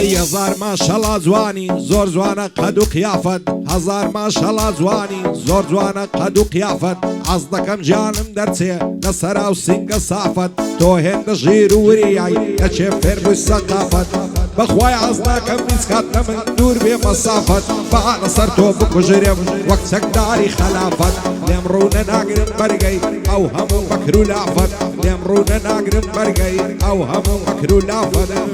هزار ماشەڵا جوانی زۆر جوانە قەد و قیافەت هزار ماشەڵا جوانی زۆر جوانە قەد و قیافەت حەز دەکەم گیانم دەرچێ لەسەرا و سینگە سافەت تۆ هێندە ژیر و وریایی دەچێ فێر بووی سەقافەت بەخوای حەز ناکەم هیچ کات لە من دوور بێ مەسافەت بەها لەسەر تۆ بکوژرێم وەک چەکداری خەلافەت لێم ڕوونە ناگرم بەرگەی ئەو هەموو مەکر و لافەت لێم ڕوونە ناگرم بەرگەی ئەو هەموو مەکر و لافەت ئەم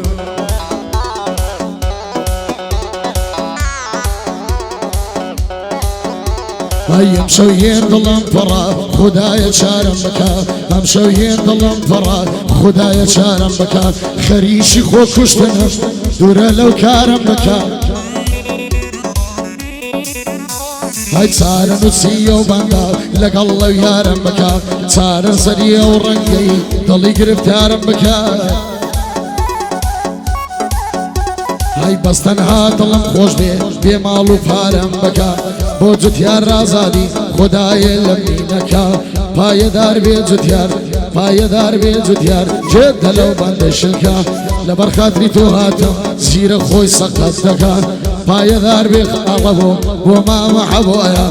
شەویێن دڵم پڕە خودایە چارەم بکە ئەم شەویێن دڵم پڕە خودایە چارەم بکە خەریکی خۆ کوشتنم دوورە لەو کارم بکە ئەی چارە نووسیە و بەندە لەگەڵ لەو یارم بکە چارە سەریە و ڕەنگەی دڵی گرفتارم بکە ئەی بەستەنها دڵم خۆش بێ بێ ماڵ و پارەم بکە بۆ جوتیار ڕازادی خودایە لە مینەکە پایەدار بێ جوتیار پایەدار بێ جوتیار جێدە لەو بەندە شلکە لەبەر خاتری تۆ هاتم زیرە خۆی سەقەت دەکە پایەدار بێ ئەڵە بۆ مامە حەوایە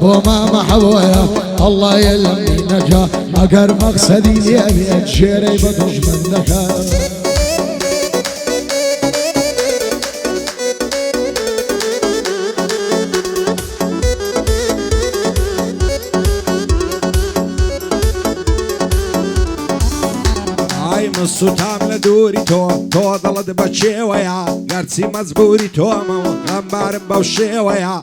بۆ مامە حەوایە ئەڵڵایە لە مینەکە ئەگەر مەقسەدی لێ بێ ژێرەی بە دوژمن دەکە سوتام لە دووری تۆ تۆ دڵت بە چێوەیە گەرچی مەجبوری تۆمەوە غەمبارم بەو شێوەیە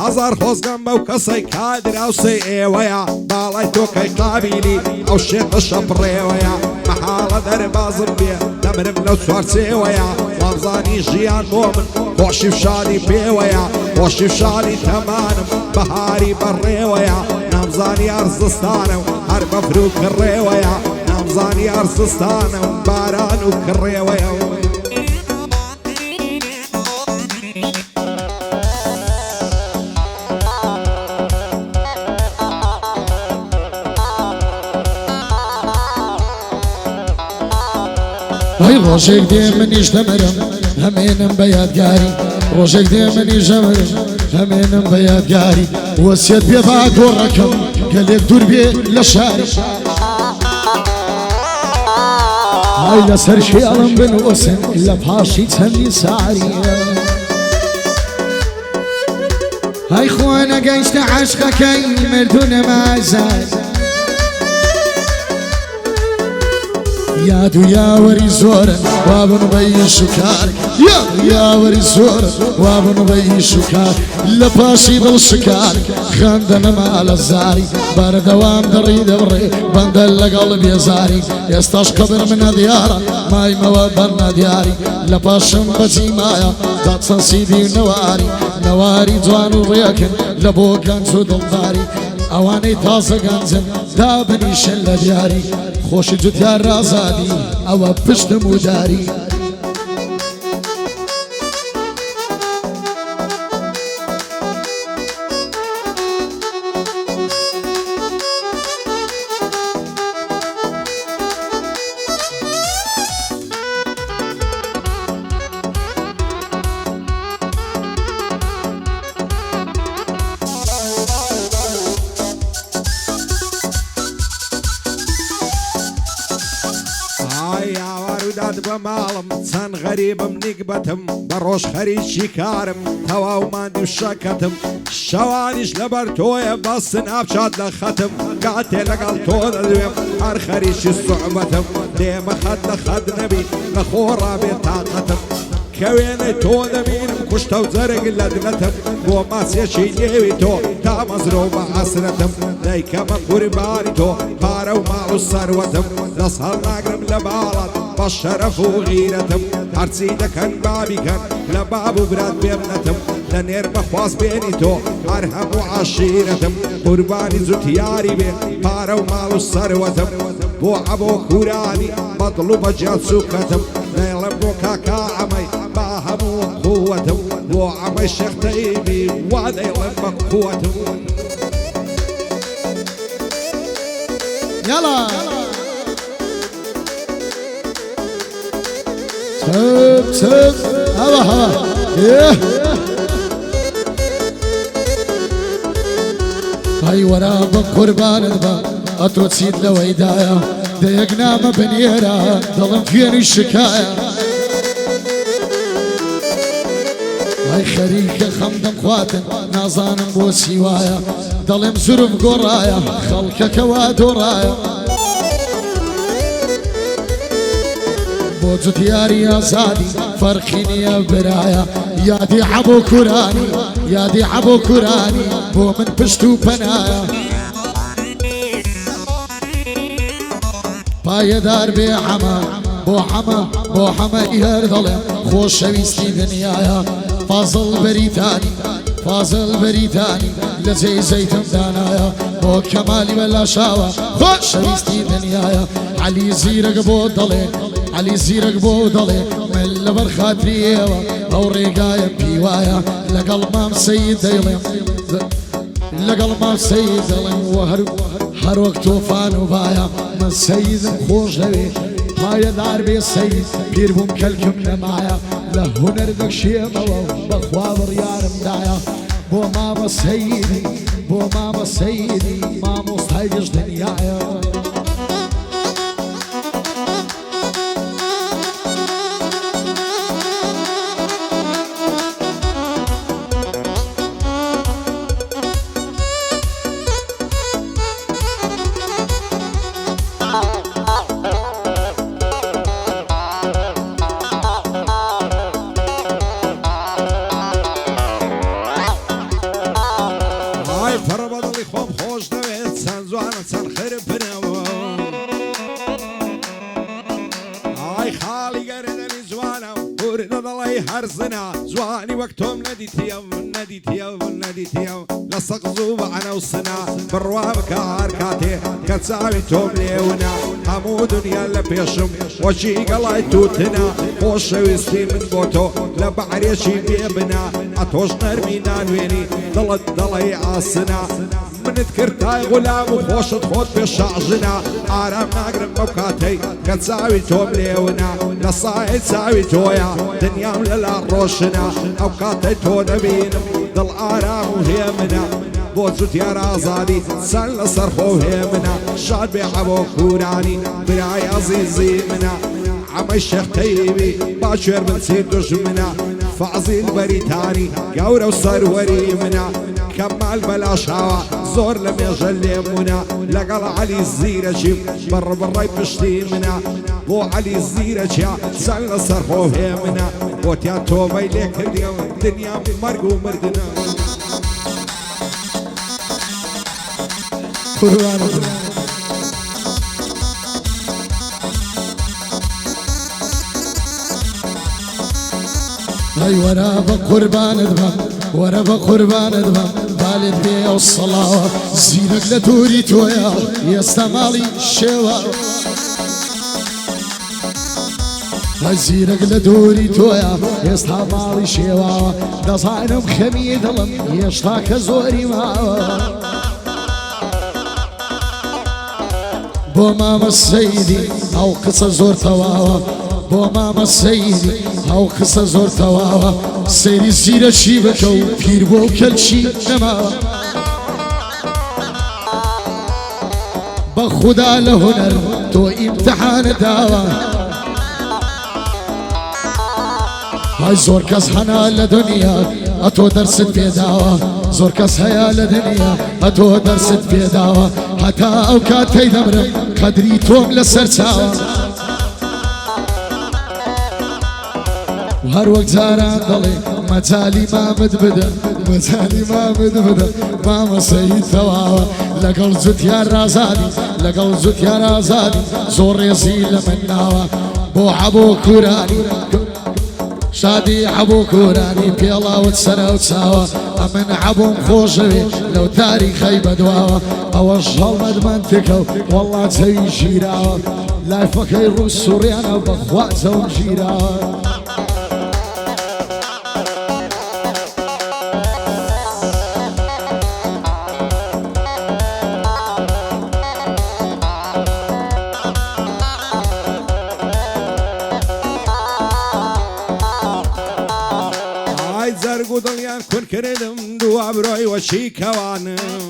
هەزار خۆزگەم بەو کەسەی کادراوسەی ئێوەیە باڵای تۆ کەی قابیلی ئەو شێتە شەپڕێوەیە مەحاڵە دەربازم بێ دەمرم لەو چوارچێوەیە وەمزانی ژیان بۆ من خۆشی و شادی پێوەیە خۆشی و شادی تەمانم بەهاری بەڕێوەیە نامزانی ئەرزستانە و هەر بەفر و کڕێوەیە نامزانی ئەرزستانە و باران و کڕێوەیە ئەی ڕۆژێک دێ منیش دەمەرم هەمێنم بە یادگاری ڕۆژێک دێ منیش دەمەرم هەمێنم بە یادگاری وەسیەت پێ با گۆڕەکەم گەلێک دوور بێ لە شاری ئای لەسەر شێڵم بنووسن لە پاشی چەندی ساریە ئای خۆ نەگەیشتە عەشقەکەی مردوو نەمازار یاد و یاوەری زۆرن وابن بەی شکار یاد و یاوەری زۆرن وابن بەی شکار لە پاشی دڵ شکار خەندە نەما لە زاری بەردەوام دەڕی دەبڕێ بەندە لەگەڵ بێزاری ئێستاش قەبر منە دیارە مایمەوە بەرنە دیاری لە پاشم بەجی مایە تا چەند سیدی و نەواری جوان و ڕێکن لە بۆ گەنج و دڵداری ئەوانەی تازە گەنجن دابنیشن لە دیاری خۆشی جوتیار ڕازادی ئەوە پشتم و داری داد بە ماڵم چەند غەریبم نیگبەتم بە ڕۆژ خەریکی کارم تەواو ماندی و شەکەتم شەوانیش لەبەر تۆیە بەستن ئاپچات لە خەتم کاتێ لەگەڵ تۆ دەدوێم هەر خەریکی سوحبەتم دێمە خەت لە خەت نەبی لە خۆڕابێ تاقەتم کەوێنەی تۆ دەبینم کوشتە و جەرگ لە دلەتم بۆ ماسێکی نێوی تۆ تا مەزرۆ بە حەسرەتم دەیکەمە قوربانی تۆ پارە و ماڵ و سەروەتم دەست هەڵناگرم لە باڵات بە شەرەف و غیرەتم هەرچی دەکەن بابیکەن لە باب و برات بێبنەتم لە نێر بەخواست بێنی تۆ هەر هەموو عەشیرەتم قوربانی جوتیاری بێ پارە و ماڵ و سەروەتم بۆ عەبۆ کورانی بەدڵ و بەجیان سوکەتم نێڵم بۆ کاکا عەمەی با هەموو قووەتم بۆ عەمەی شێخ تەیمی وا دەیڵم بە قووەتم یاڵا سب هوا هوا هاي ورا بقربان البا أتوتسيد لو هدايا ديقنا ما بنيرا ظلم فيني الشكاية هاي خريك خمدم خواتن نازانم بو سوايا ظلم زرف قرايا خلقك وادورايا بوجود ياري أزادي فرقيني يا برايا يا دي عبو كوراني يا دي عبو كوراني بو من بشتو بنايا بايدار بي حما بو حما بو حما يهر ظلم خوش شويستي دنيايا فاضل بريتاني فاضل بريتاني لزي زيتم دانايا بو كمالي ولا شاوة خوش شويستي دنيايا علي زيرك بو ضلي علي زيرك بو ضلي من لبر خاطري او رقايا بيوايا لقل مام سيد ديلم لقل مام سيد ديلم هر وقت توفان وبايا من سيد خوش لبي هاي دار بي سيد بير بوم كلكم نمايا له هنر شيمة بخوابر يارم دايا بو ماما سيدي بو ماما سيدي ماما مستهجش دنيايا هرزنا زواني وقتهم نديتيو لصق زوبعنا وصنا برواب كاركاتي كتساوي توم ليونا همو دنيا لبيشم وشي قلاي توتنا خوش ويستي من بوتو لبعريشي بيبنا عطوش نرمينا نويني ضلي عاصنا من ذكرتاي غلام وخوش تخوت بشعجنا عرام ناقرم موكاتي كتساوي توم ليونا لصايد ساوي تويا دنيا مللا روشنا اوقاتي تو نبينم ضل عرام وهيمنا بوزوت يا رازادي سال صرفو هيمنا شاد بيحبو كوراني براي عزيزي منا عم الشيخ تيبي باشر من سيد دجمنا فعزيل بريتاني قورة وصروري منا كمال بلا شاوة زور لم يجل منا لقل علي الزيرة شيف بر براي بشتي منا بو علي الزيرة شا سال صرفو هيمنا بوتيا توبي ليك اليوم دنيا مرقو مردنا هاي ورا بقربان دبم ورا بقربان دبم بالد بي الصلاة زينك لدوري تويا يستمالي الشوا هاي زينك لدوري تويا يستمالي الشوا دصانم خميد لم يشتاك زوري ما بو ماما السيدي او قصة زور تواوا بو ماما السيدي او قصة زور تواوا سيري زيرة شيبكو بير بو كل شي نما بخدا لهنر تو امتحان داوا هاي زور كاس حنا لدنيا اتو درست بيداوا زور كاس هيا لدنيا اتو درست بيداوا حتى اوقات دمرم قدري توم لسرساوا وهر وقت زاران ضلي متالي ما مدبدا متالي ما مدبدا ماما سيد ثواوا لقل زوت يا رازادي لقل زوت يا رازادي زور يزيل من ناوا بو عبو كوراني شادي عبو كوراني بيلا وتسرى وتساوى أمن عبو مخوشوي لو تاريخي بدواوى أو الشهر مدمنتكو والله زي جيراوى لا يفكر السوريانا بخواتو وجيراوى دەرگ و دڵیان کون کردم دووە برۆی وەچی کەوانم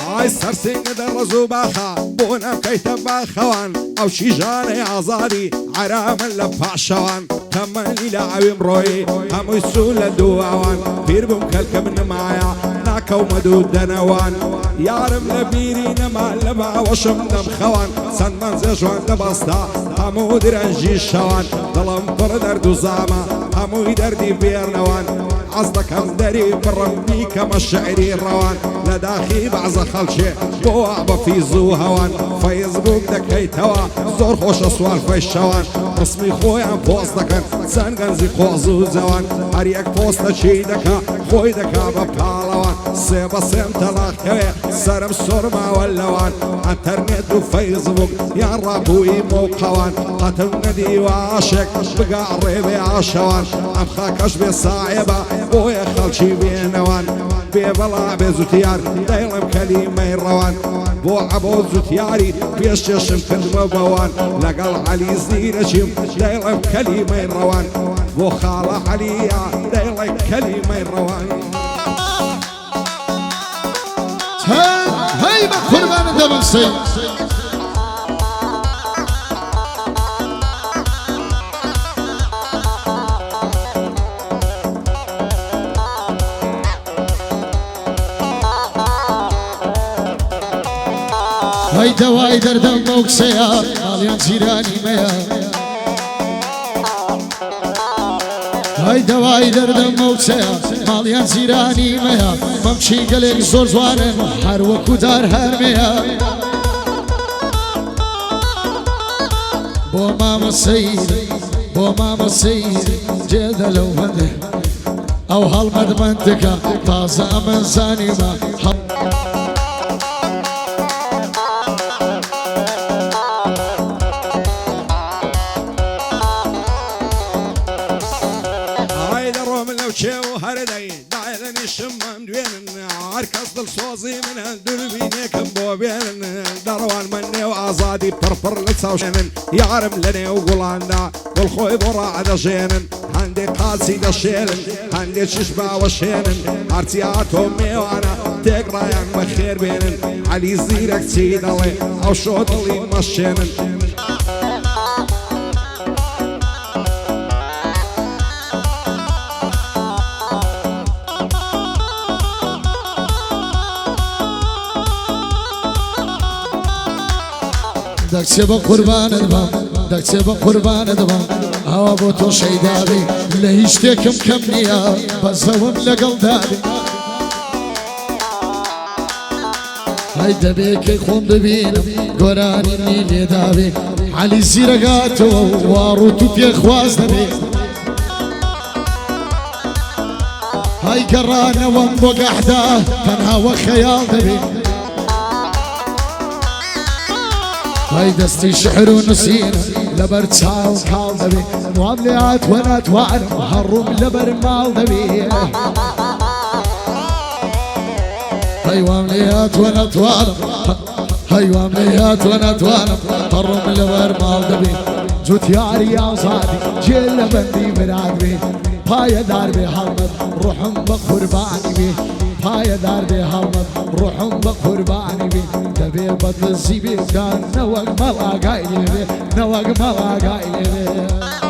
ئای سەرسینگە دەڕەز و باخە بۆ نەبکەیتە باخەوان ئەو شیژانەی ئازادی عرامن لە پاشەوان تەمەنی لە ئاویم ڕۆی هەمووی سوو لە دووەوان پیر بووم کەلکەم نمایە ناکەومە دوو دەنەوان یارم لە بیری نەما لە باوەشم دەمخەوان چەند مەنجە ژوان دەبەستە هەموو درەنجی شەوان دڵم پڕ دەرد و زامە هەمووی دەردی بێرنەوان حەز دەکەم دەری بڕم بیکەمە شعری ڕەوان لە داخی بەعزە خەڵکێ بۆ بە فیز و هەوان فەیسبوک دەکەیتەوە زۆر خۆشە سوالفەی شەوان ڕسمی خۆیان پۆست دەکەن چەند گەنجی قۆز و جەوان هەر یەک پۆستە چی دەکا خۆی دەکا بە پاڵەوان سێ بە سێم تەلاقەوێ سەرم سۆرماوە لەوان ئەتەرنێت و فەیسبوک یان ڕابووی موقەوان قەتم نەدیوە عاشق بگاڕێ بێ عاشەوان ئەم خاکەش بێ ساعێبە بۆیە خەڵکی بێنەوان بێ بەڵا بێ زوتیار دەیڵم کەلیمەی ڕەوان بۆ عەبۆ زوتیاری پێش چێشم کردمە بەوان لەگەڵ عەلی زیرەکیم دەیڵم کەلیمەی ڕەوان بۆ خاڵە عەلیە دەیڵێ کەلیمەی ڕەوان هەی بە قوربانە دەبەسەی هەی دەوای دەردەم بەو کسەیە ماڵیان جیرانی مەیە هەی دەوای دەردەم بەو کسەیە ماڵیان جیرانی مەیە مەمچی گەلێک زۆر جوانن هەر وەکو دار هەرمەیە بۆ مامە سەیر بۆ مامە سەیر جێدە لەو هەندێ ئەو هەڵمەدمەندەکە تازە ئەمە زانیمە شمم دوێنن هەر کەس دڵسۆزی منە دووربینێکم بۆ بێنن دەڕەوان من نێو ئازادی پڕپڕ لە چاوشێنن یارم لە نێو گوڵاندا دڵخۆی بۆ ڕائەدەژێنن هەندێک قاچی دەشێنن هەندێکیش باوەشێنن هەرچی هاتۆ میێوانە تێکڕایان بەخێر بێنن عەلی زیرەک چی دەڵێ ئەو شۆ دڵی مەشێنن دەکچێ بە قوربانت بەم دەکچێ بە قوربانت بەم ئەوە بۆ تۆ شەیدابی لە هیچ شتێکم کەم نییە بەزەوم لەگەڵ دابی هەی دەبێکەی خۆم ببینم گۆرانینی لێدابی عەلی زیرەگاتەوە واڕوت و پێخواز دەبێ هەی گەڕانەوەم بۆ گەحدا تەنهاوە خەیاڵ دەبێ هاي دستي شعر ونسينا لبر تساو كال دبي معاملات وانا توعد هالروم لبر مال دبي هاي معاملات وانا توعد هاي معاملات وانا توعد هالروم لبر مال دبي جوت ياري يا صادي جيل بندي برادبي پایە دار بێ هەڵمەت ڕوحم بە قوربانی بێ پایە دار بێ هەڵمەت ڕوحم بە قوربانی بێ دەبێ بەدڵزی بێدان نەوەک مەڵ ئاگای لێ بێ نەوەک مەڵ ئاگای لێ بێ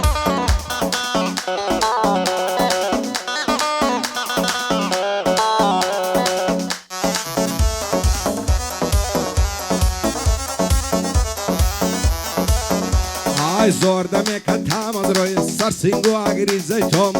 زۆر دەمێکە تامەدرۆی سەرسینگ و ئاگریزەی تۆم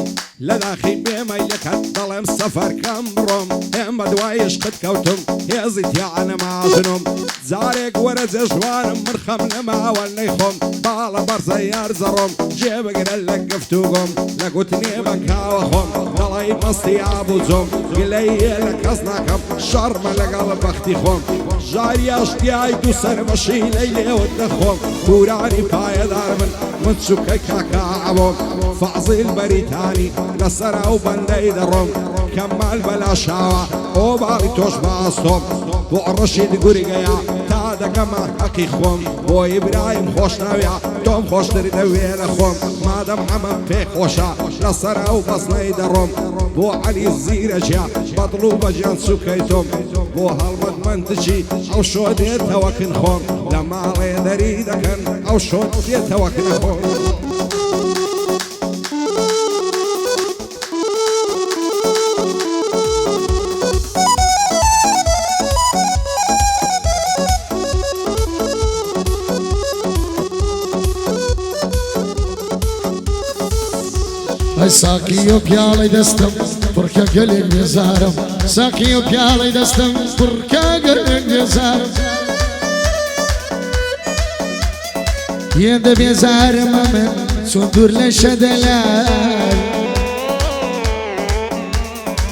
لە داخی بێمەیلەکەت دەڵێم سەفەرکەم بڕۆم هێم بە دوای عشقت کەوتم هێزی تیانەماژنم جارێک وەرە جێژوانم من خەم نەماوە نەیخۆم باڵە بەرزە یارزەڕۆم جێبگرە لە گفتوگۆم لە گوتنێ بە کاوە خۆم دەڵی مەستی ئابوو گلەیە لە کەس ناکەم شەڕمە لەگەڵ بەختی خۆم ژاری ئاشتیای دوو سەرمەشی لەی لێوت دەخۆم پورانی پایەدار من چووکەی کاکا ئەوۆم فەعزیل بەریتانی لەسەر ئەو بەندەی دەڕۆم کەمال بەلاشاوە ئۆ باڵی تۆش بەئاستۆم بۆ ڕەشید گورگەیە تا دەگەمە حەقی خۆم بۆ ئیبراهیم خۆشناویە تۆم خۆشتر دەوێ لە خۆم مادەم ئەمەم پێ خۆشە لەسەر ئەو بەسنەی دەڕۆم بۆ عەلی زیرەجیا بەدڵ و بەجیان سوکەی تۆم بۆ هەڵمەت منتچی ئەو شۆ دێتەوە کن خۆم لە ماڵێ دەری دەکەن ئەو شۆ دێتەوە کن خۆم ئەی ساقی و پیاڵی دەستم پڕکە گەلێک بێزارم ساقی و پیاڵی دەستم پڕکە گەلێک بێزارم هێندە بێزارمە من چۆن دوور لە شەدەلار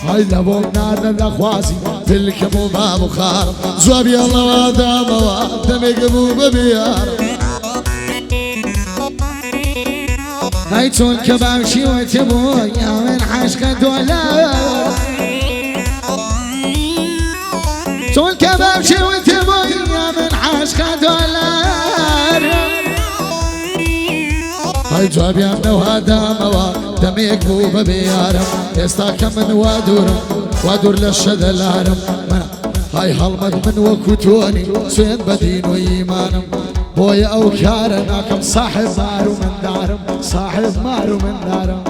ئەی لە بۆم نادە دەخوازی پلکەم و باب و خارم جوابی ئەڵەوە دامەوە دەمێکە بوو بەبیارم هاي تون كبابشي وتبوي يا من عشق دولار تون كبابشي وتبوي يا من عشق دولار هاي جواب يا من وهذا موا دميك بو ببيارم يستاك من وادور للشد العرم هاي حلمت من وكتوني سوين بدين وإيمانم بويا أو كارناكم صاحب مارو من دارم صاحب مارو من دارم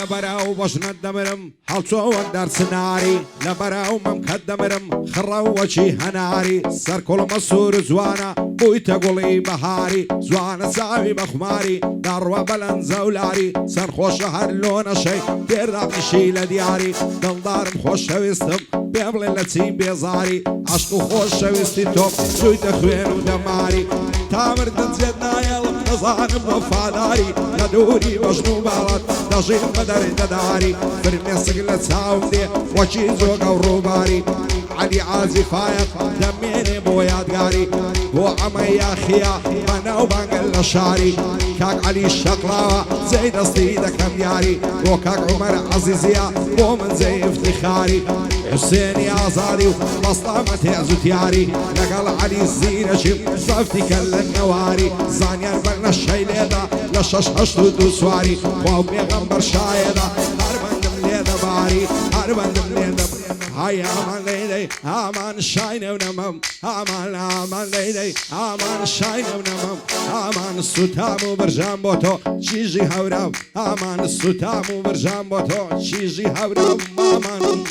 لبراو باشند دمرم حلچو وقت در سناری لبراو ممکد دمرم خراو وچی هناری سر کل مسور زوانا بویت گلی بهاری زوانا ساوی بخماری در و بلند زولاری سر خوش هر لون شی دیر دقشی لدیاری دلدارم خوش شویستم بیبل لطی بیزاری عشق خوش شویستی تو سویت خوین و دماری تامر دنزید نایل نزانم وفاداری ندوری مجنو بالات دجین بدر دداری فرمی سگل تساوم دی وچی زوگ و روباری علی عازفایت دمینی بو یادگاری بو عمی خیا منو بانگل شاری کاک علی شقلاوه زی دستی دکم یاری بو کاک عمر عزیزیا بو من زی افتخاری حسینی آزادی و بسطامت عزوتیاری لقل علی زیرشم صفتي كل النواري زانيار برنا الشيليدا لشش هشتو دو سواري وامي غمبر شايدا هربندم ليدا باري هربندم ليدا هاي امان ليدي امان شاينه ونمم امان ليدي امان شاينه ونمم امان السوتام وبرجام بوتو چيجي هورام امان السوتام وبرجام بوتو چيجي هورام امان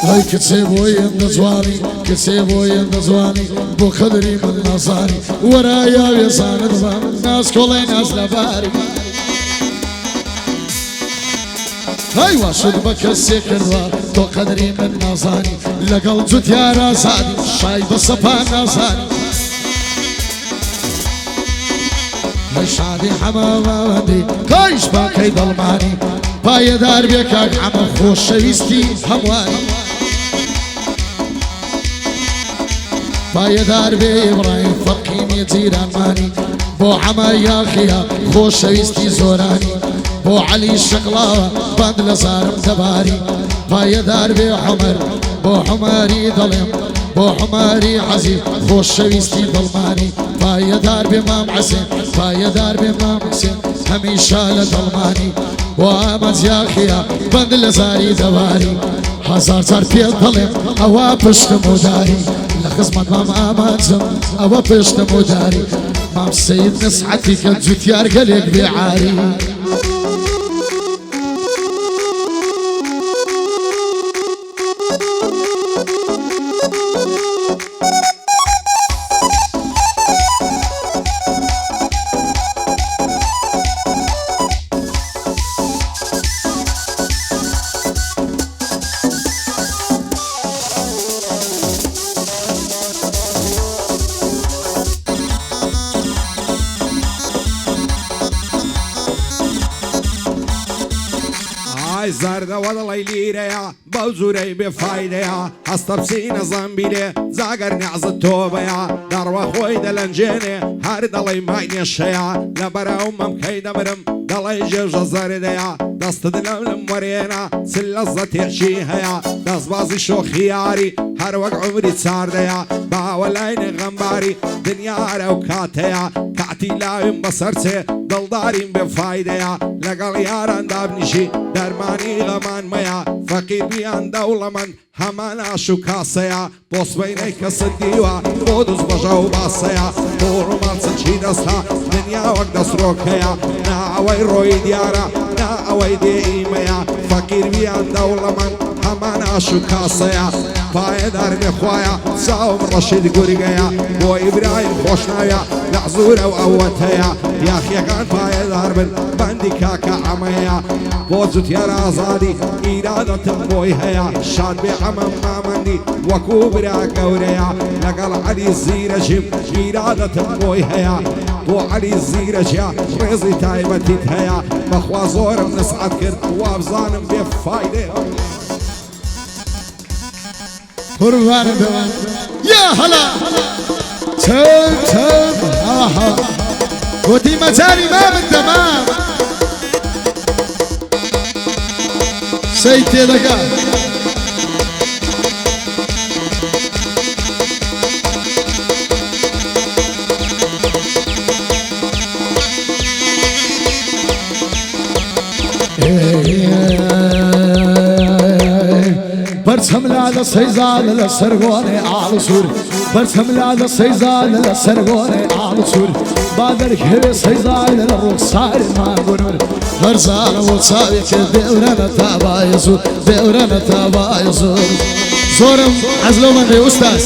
هاي كتسيبوي النزواني كتسيبوي النزواني بو خدري من نصاري ورايا يسان دبام الناس كلي ناس لباري هاي واشد بك السكر تو قدري من نصاني لقل جوت يا راسادي شاي بصفا نصاني هاي شادي حمامة ودي كايش باكي ظلماني باي دار بيكاك عم خوش شويستي همواني باي دار بي ابراهيم فقيني زيرانماني بو عما يا خيا خوش شويستي زوراني بو علي الشقلاوة بند لصارم دباري باي دار بي حمر بو حماري ظلم بو حماري عزيز خوش شويستي ظلماني باي دار بي مام عسين باي دار بي مام عسين هميشة لظلماني وامد يا خيا بند لصاري دباري هزار صار في الظلم أوا بشت مداري لخصمت مام آمانزم أوا بشت مداري مام سيد نصحتي كنت جوتيار قلق بعاري بردەوە دڵی لیرەیە بەو زورەی بێفایدەیە هەستە بچینە زەمبیلێ جاگەر نیعزت تۆبەیە دەڕوە خۆی دەلەنجێنێ هەر دەڵی مای نێشەیە لەبەرەو مەمکەی دەمرم دەڵی ژێژە زەردەیە دەستت لەم وەرێنە چل لەزەتێکی هەیە دەستبازی شۆخیاری هەر وەک عمری چاردەیە باوە لای نێغەمباری دنیارە و کاتەیە کاتی لاویم بەسەرچێ دڵداریم بێفایدەیە لەگەڵ یاران دابنیشی دەرمانی غەمان مەیە فەقیر بیان دەوڵەمەند هەمان ئاش و کاسەیە بۆ سبەینەی کەست دیوە بۆ دووس بەژە و باسەیە بۆ ڕوومان چەکی دەستا دنیا وەک دەسرۆکەیە نا ئەوەی ڕۆی دیارە نا ئەوەی دێئیمەیە فەقیر بیان دەوڵەمەند هەمان ئاش و کاسەیە پایەدار لێخوایە چاوم ڕەشید گورگەیە بۆ ئیبراهیم خۆشناویە لەحزورە و ئەوەتەیە یاخیەکان پایەدار بن بەندی کاکە ئەمەیە بۆ جوتیار ئازادی ئیرادەتم بۆی هەیە شاد بێ ئەمەم مامەندی وەکوو برا گەورەیە لەگەڵ عەلی زیرەجیم ئیرادەتم بۆی هەیە بۆ عەلی زیرەجیا ڕێزی تایبەتیت هەیە بەخوا زۆرم نسعەت کرد وابزانم بێ فایدەیە قربان دوام يا هلا تم تم آها ودي مجالي ما من تمام سيدي لقا برسم لا سيزال لسرغوني على سور برسم لا سيزال لسرغوني على سور بادر كهر سيزال للرقصار ما قنور برزال وصابي كبيرنا تابا يزور بيرنا تابا يزور زورم عزلو من دي أستاذ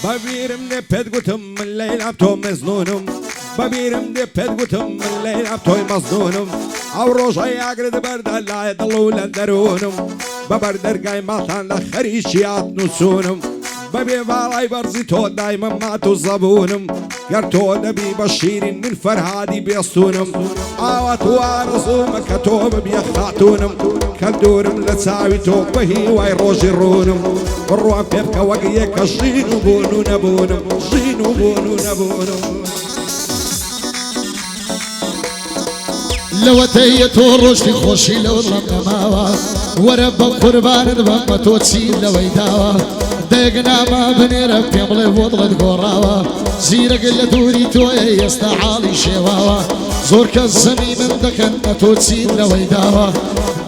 ببیرم ده پد گوتم من لیلا تو مزنونم ببیرم ده پد گوتم من لیلا تو مزنونم او روزای اگرد برد لای دلول درونم ببر درگای ماتان لخریشیات نسونم ببی والای برزی تو دایم ما تو زبونم گر تو نبی بشیرین من فرهادی بیستونم آوات و آرزوم کتوب بی خاتونم کدورم لساوی تو بهی وای روزی رونم روان پیبکا وگیه که جینو بونو نبونم جینو بونو نبونم لو تيتو رشدي خوشي لو رمضاوا ورب قربان دبما توتسين لو يداوا دقنا ما بني ربي ملي وضغط قراوا زيرك اللي دوري توي يستعالي شواوا زورك الزمي من دكنا توتسين لو يداوا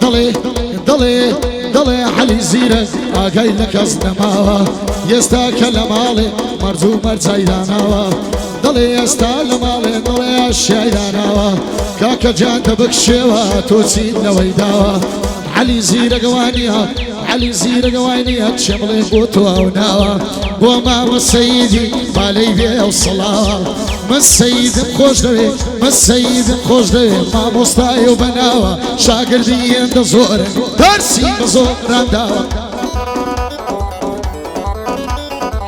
ضلي ضلي ضلي علي زيرك اقاي لك ازنماوا يستاكل مالي مرزو مرزايداناوا ضلي يستاكل مالي ضلي الشايداناوا كاكا جان تبكشوا توتسين لويداوا علي زير قوانيها علي زير قوانيها شملي بوتوا وناوا وما مسيدي مالي بيه الصلاة ما السيد خوش دوي ما السيد خوش دوي ما مستاي وبناوا شاكر ديين دزور درسي بزور رانداوا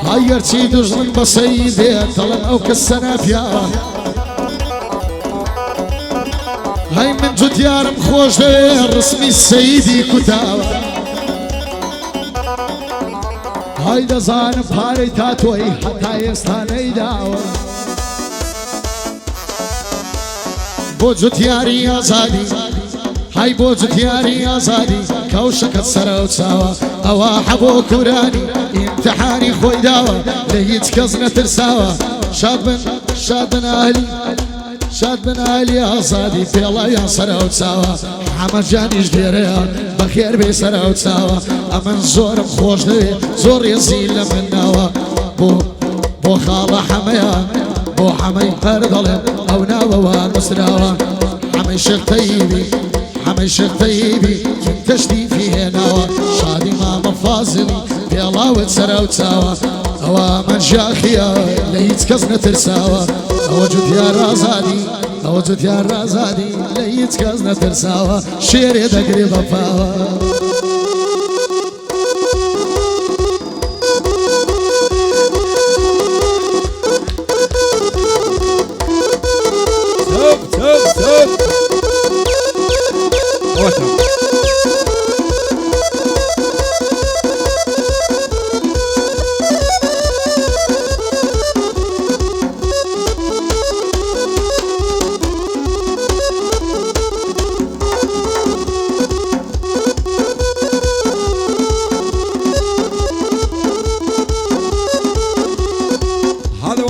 هاير تي دجلن بسيدي طلن او كالسنة فيها هاي من جد يارم خوش رسمي السيدي كتاب هاي دزانم باري تاتوي حتى يستاني داوا بو جد ياري آزادي هاي بو جد ياري آزادي كوشك سرو تساوا اوا حبو كوراني امتحاني خوي داوا لهيت كزنة ترساوا شاد من اهلي شاد من اهلي آزادي في الله ينصر وتساوا محمد جاني جديريا بخير بيسر وتساوا امن زور خوش دوي زور يزيل من نوا بو خالة حميا بو حمي فردل او نوا ونسراوا حمي شيخ طيبي حمي شيخ طيبي تشتي فيه نوا شادي ما مفاصلي في الله وتسر وتساوا او من جاخيا ليت كزنة ترساوا وجود يا رازادي وجود يا رازادي ليت كزنة ترساوا شيري دقري بفاوا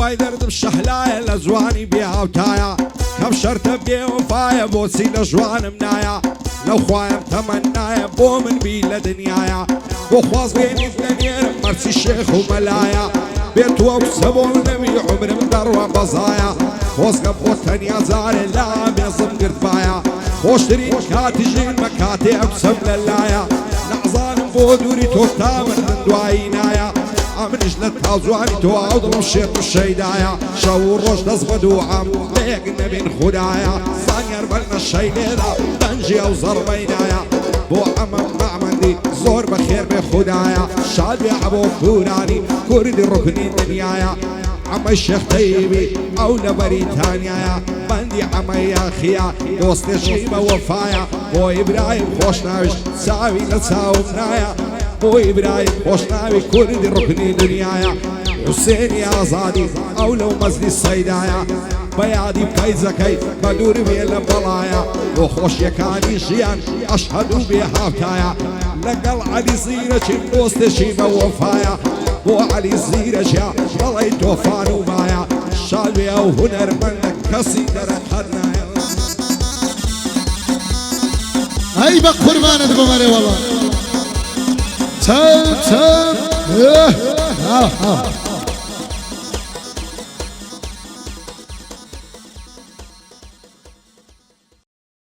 دوای دەردم شەهلایە لە جوانی بێهاوتایە کەم شەرتە بێوەفایە بۆچی لە ژوانم نایە لەو خوایم تەمەنایە بۆ من بی لە دنیایە بۆ خواز بێنیت لە نێرم مەرسی شێخ و مەلایە بێتوە قسە بۆ نەوی عمرم دەڕوە بەزایە خۆزگە بۆ تەنیا جارێ لا بێزم گرتبایە خۆشترین کاتی ژینمە کاتێ ئەوسەم لە لایە نەعزانم بۆ دووری تۆ تا مردن دوایی نایە ئەمنیش لە تاوجوانی تۆ ئەو دڵم شێت و شەیدایە شەو و ڕۆژ دەست بە دووعام لەیەک نەبین خودایە زانیار بەرنە شەیدێدا دەنجی ئەو زەڕبەینایە بۆ ئەمە مەعمەندی زۆر بەخێر بێ خودایە شاد بێ عەبۆ کورانی کوردی ڕوکنی دنیایە عمە شێخ تەیبی ئەو لە بەریتانیایە بەندی عەمە یاخیە دۆستێکی بە وەفایە بۆ ئیبراهیم خۆشناویش چاوی لە چاوم نایە بۆ ئیبراهیم خۆشناوی کوردی ڕوکنی دنیایە حوسێنی ئازادی ئەو لەو مەزلی سەیدایە بە یادی پەیزەکەی بە دوور بێ لە بەڵایە بۆ خۆشیەکانی ژیان ئەشهەد و بێ هاوتایە لەگەڵ عەلی زیرەکی دۆستێکی بە وەفایە بۆ عەلی زیرەکە بەڵێ تۆفان و مایە شاد بێ ئەو هونەرمەندە کەسی دەرەقەت نایە ئەی بە قوربانت بمەرێ وەڵا